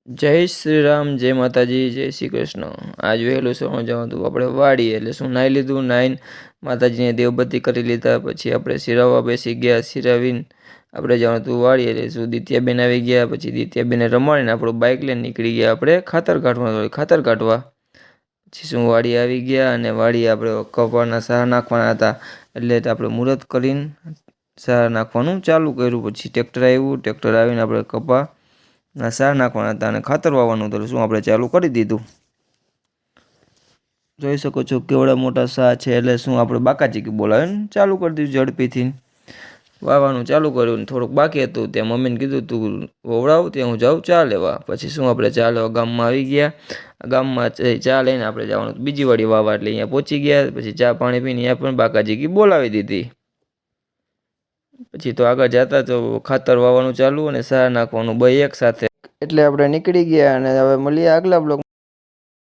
જય શ્રી રામ, જય માતાજી, જય શ્રી કૃષ્ણ। આજ વહેલું સવારમાં જવાનું હતું આપણે વાડી, એટલે શું નાહી લીધું, નાહીને માતાજીને દેવબત્તી કરી લીધા, પછી આપણે સિરાવવા બેસી ગયા, સિરાવીને આપણે જવાનું હતું વાડી, એટલે શું દિત્યાબેન આવી ગયા, પછી દિત્યાબેને રમાડીને આપણું બાઇક લઈને નીકળી ગયા આપણે ખાતર કાઢવા। પછી શું વાડી આવી ગયા, અને વાડી આપણે કપાના સાર નાખવાના હતા, એટલે આપણે મુહૂર્ત કરીને સાર નાખવાનું ચાલુ કર્યું। પછી ટ્રેક્ટર આવ્યું, ટ્રેક્ટર આવીને આપણે કપા ના સાર નાખવાના હતા અને ખાતર વાવવાનું હતું, શું આપણે ચાલુ કરી દીધું। જોઈ શકો છો કેવડા મોટા સાર છે, એટલે શું આપણે બાકાચીકી બોલાવીને ચાલુ કરી દીધું ઝડપીથી વાવવાનું ચાલુ કર્યું। થોડુંક બાકી હતું ત્યાં મમ્મીને કીધું તું વવડાવ, ત્યાં હું જાઉં ચા લેવા। પછી શું આપણે ચા લેવા ગામમાં આવી ગયા, ગામમાં ચા લઈને આપણે જવાનું બીજી વાડી વાવવા, એટલે અહીંયા પહોંચી ગયા। પછી ચા પાણી પીને અહીંયા પણ બાકાચીકી બોલાવી દીધી। પછી તો આગળ જતા તો ખાતર વાવવાનું ચાલુ અને સાર નાખવાનું બે એક સાથે, એટલે આપણે નીકળી ગયા। અને હવે મળીએ આગલા બ્લોગ।